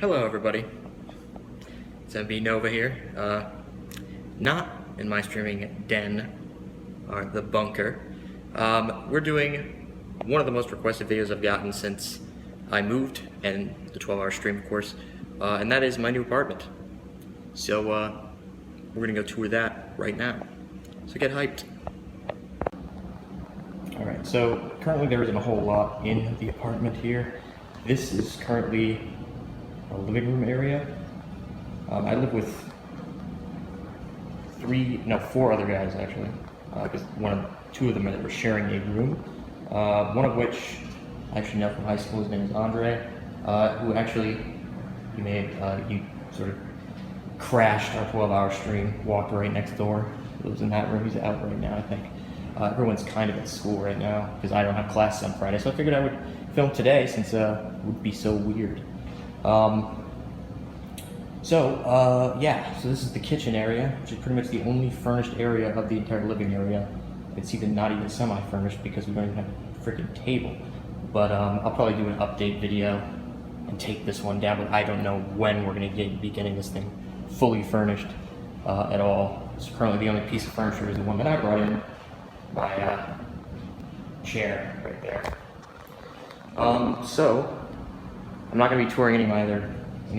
Hello everybody, it's MBnova here, not in my streaming den, or the bunker. We're doing one of the most requested videos I've gotten since I moved, and the 12-hour stream of course, and that is my new apartment. So we're gonna go tour that right now, so get hyped. Alright, so currently there isn't a whole lot in the apartment here. This is currently a living room area. I live with four other guys actually, because two of them were sharing a room. One of which I actually know from high school. His name is Andre, who actually he sort of crashed our 12-hour stream. Walked right next door. He lives in that room. He's out right now, I think. Everyone's kind of at school right now because I don't have classes on Friday, so I figured I would film today since it would be so weird. So this is the kitchen area, which is pretty much the only furnished area of the entire living area. It's even not even semi-furnished because we don't even have a freaking table. But I'll probably do an update video and take this one down, but I don't know when we're going to be getting this thing fully furnished at all. So currently the only piece of furniture is the one that I brought in, my chair right there. So I'm not going to be touring any of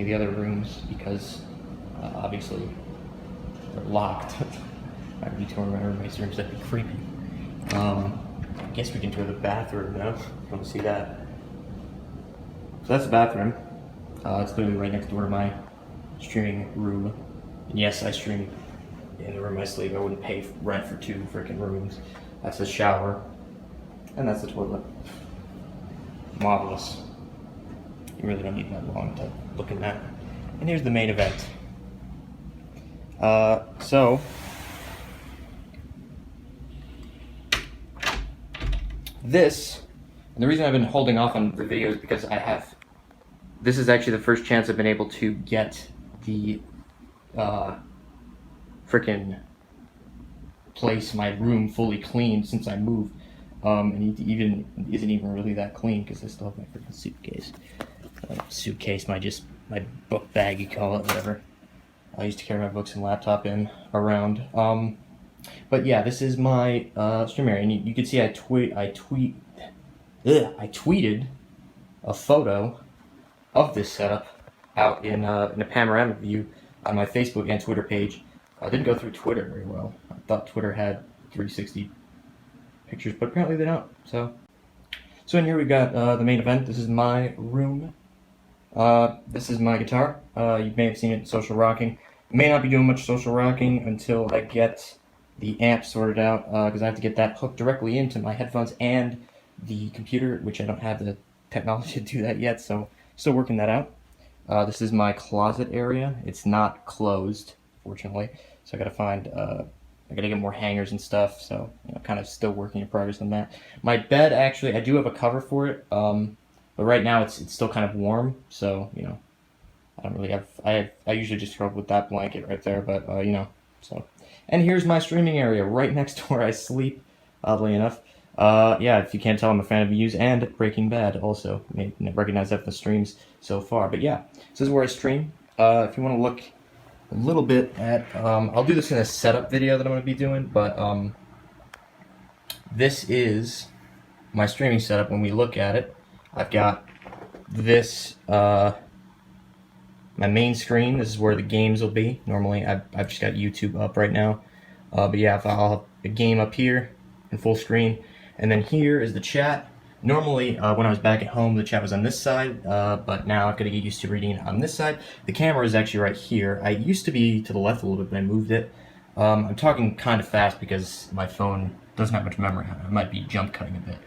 the other rooms because obviously they're locked. I would be touring around everybody's rooms, that'd be creepy. I guess we can tour the bathroom now. You want to see that? So that's the bathroom. It's literally right next door to my streaming room. And yes, I stream in the room I sleep. I wouldn't pay rent for two freaking rooms. That's the shower, and that's the toilet. Marvelous. You really don't need that long to look at that. And here's the main event. So this, and the reason I've been holding off on the video is because this is actually the first chance I've been able to get the frickin' place, my room, fully cleaned since I moved. And it isn't even really that clean because I still have my freaking suitcase. Suitcase, my book bag, you call it, whatever. I used to carry my books and laptop around. But yeah, this is my stream area, and you can see I tweeted a photo of this setup out in a panoramic view on my Facebook and Twitter page. I didn't go through Twitter very well. I thought Twitter had 360 pictures, but apparently they don't. So in here we got the main event. This is my room. This is my guitar. You may have seen it in social rocking. May not be doing much social rocking until I get the amp sorted out, because I have to get that hooked directly into my headphones and the computer, which I don't have the technology to do that yet, so still working that out. This is my closet area. It's not closed, fortunately, so I gotta find, I gotta get more hangers and stuff, so kind of still working in progress on that. My bed, actually, I do have a cover for it, but right now it's still kind of warm, so I don't really have. I usually just throw up with that blanket right there, but so. And here's my streaming area right next to where I sleep. Oddly enough, yeah. If you can't tell, I'm a fan of views and Breaking Bad. Also, may recognize that from the streams so far. But yeah, this is where I stream. If you want to look a little bit at, I'll do this in a setup video that I'm going to be doing, but this is my streaming setup. When we look at it, I've got this, my main screen. This is where the games will be. Normally, I've just got YouTube up right now, but yeah, if I'll have a game up here in full screen, and then here is the chat. Normally, when I was back at home, the chat was on this side, but now I've got to get used to reading it on this side. The camera is actually right here. I used to be to the left a little bit, but I moved it. I'm talking kind of fast because my phone doesn't have much memory. I might be jump cutting a bit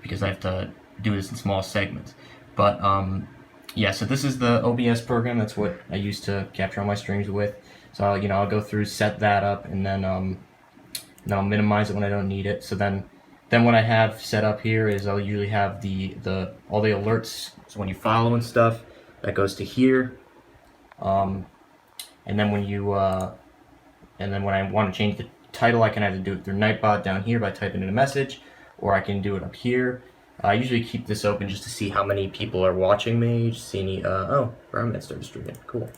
because I have to do this in small segments. But yeah, so this is the OBS program. That's what I use to capture all my streams with. So I'll go through, set that up, and then I'll minimize it when I don't need it. So then what I have set up here is I'll usually have all the alerts. So when you follow and stuff, that goes to here. And then when I want to change the title, I can either do it through Nightbot down here by typing in a message, or I can do it up here. I usually keep this open just to see how many people are watching me, just see any, oh, Brown started streaming, cool.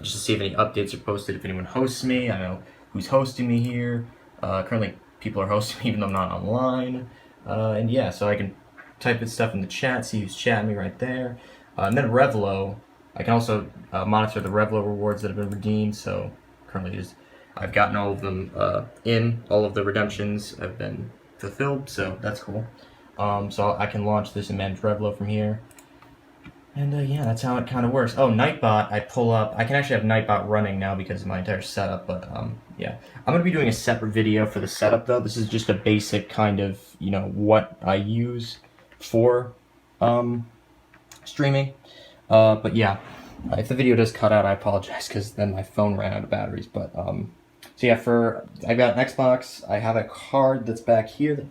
Just to see if any updates are posted, if anyone hosts me, I don't know who's hosting me here. Currently, people are hosting me even though I'm not online. And yeah, so I can type this stuff in the chat, see who's chatting me right there. And then Revlo, I can also monitor the Revlo rewards that have been redeemed, so currently just, I've gotten all of them all of the redemptions have been fulfilled, so that's cool. So I can launch this and manage Revlo from here. And yeah, that's how it kind of works. Oh, Nightbot, I pull up. I can actually have Nightbot running now because of my entire setup, but yeah. I'm going to be doing a separate video for the setup, though. This is just a basic kind of, what I use for streaming. But yeah, if the video does cut out, I apologize because then my phone ran out of batteries. But so yeah, I've got an Xbox. I have a card that's back here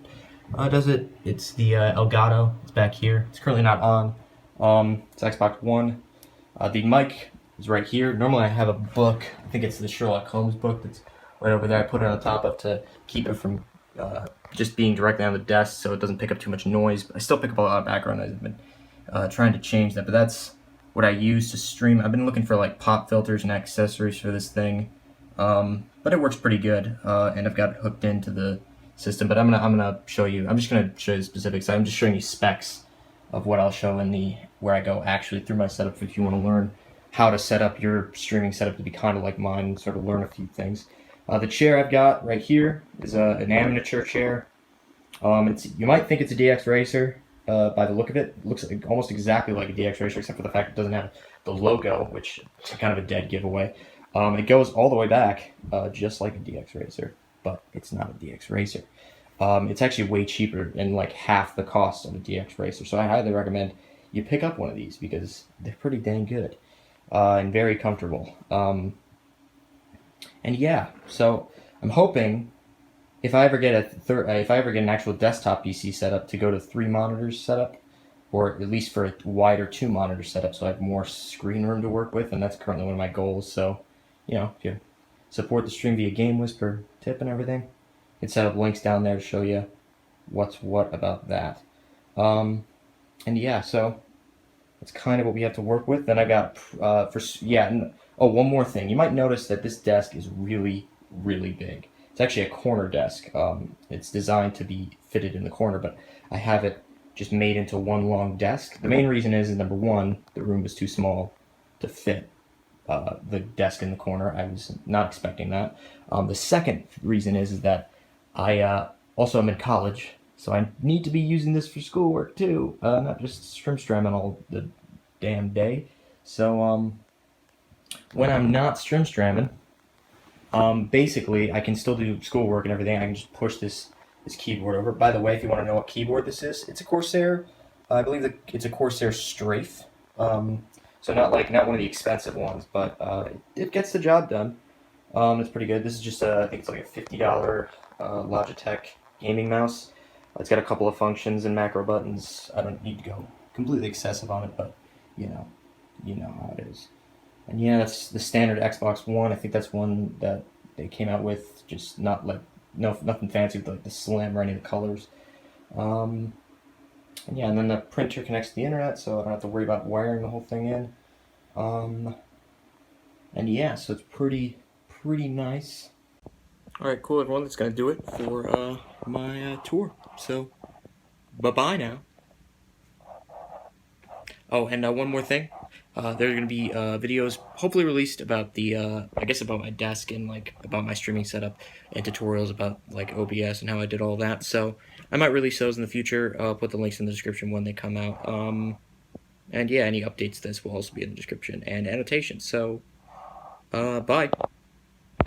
that does it. It's the Elgato. It's back here. It's currently not on. It's Xbox One. The mic is right here. Normally I have a book. I think it's the Sherlock Holmes book that's right over there. I put it on the top of to keep it from just being directly on the desk so it doesn't pick up too much noise. But I still pick up a lot of background noise. I've been trying to change that, but that's what I use to stream. I've been looking for like pop filters and accessories for this thing, but it works pretty good, and I've got it hooked into the system. But I'm gonna show you. I'm just gonna show you the specifics. I'm just showing you specs of what I'll show in where I go actually through my setup if you want to learn how to set up your streaming setup to be kind of like mine and sort of learn a few things. The chair I've got right here is an miniature chair. You might think it's a DX Racer by the look of it. It looks like, almost exactly like a DX Racer except for the fact it doesn't have the logo, which is kind of a dead giveaway. It goes all the way back just like a DX Racer, but it's not a DX Racer. It's actually way cheaper and like half the cost of a DX Racer. So I highly recommend you pick up one of these because they're pretty dang good and very comfortable. And yeah, so I'm hoping if I ever get an actual desktop PC setup to go to 3 monitors setup, or at least for a wider 2 monitor setup, so I have more screen room to work with, and that's currently one of my goals. So, if you support the stream via Game Whisper tip and everything, you can set up links down there to show you what's what about that. And yeah, so that's kind of what we have to work with. Then I got one more thing. You might notice that this desk is really, really big. It's actually a corner desk. It's designed to be fitted in the corner, but I have it just made into one long desk. The main reason is number one, the room was too small to fit the desk in the corner. I was not expecting that. The second reason is that I also am in college, so I need to be using this for schoolwork too, not just streaming all the damn day. So when I'm not streaming, basically I can still do schoolwork and everything. I can just push this keyboard over. By the way, if you want to know what keyboard this is, it's a Corsair. I believe that it's a Corsair Strafe. So not one of the expensive ones, but it gets the job done. It's pretty good. This is just I think it's like a $50 Logitech gaming mouse. It's got a couple of functions and macro buttons. I don't need to go completely excessive on it, but you know how it is. And yeah, that's the standard Xbox One. I think that's one that they came out with, just not like nothing fancy with like the slim or any of the colors. And yeah, and then the printer connects to the internet, so I don't have to worry about wiring the whole thing in. And yeah, so it's pretty nice. All right, cool, everyone. That's gonna do it for my tour. So, bye-bye now. Oh, and one more thing. There are going to be videos hopefully released about about my desk and like about my streaming setup and tutorials about like OBS and how I did all that. So I might release those in the future. I'll put the links in the description when they come out. And yeah, any updates to this will also be in the description and annotations. So, bye.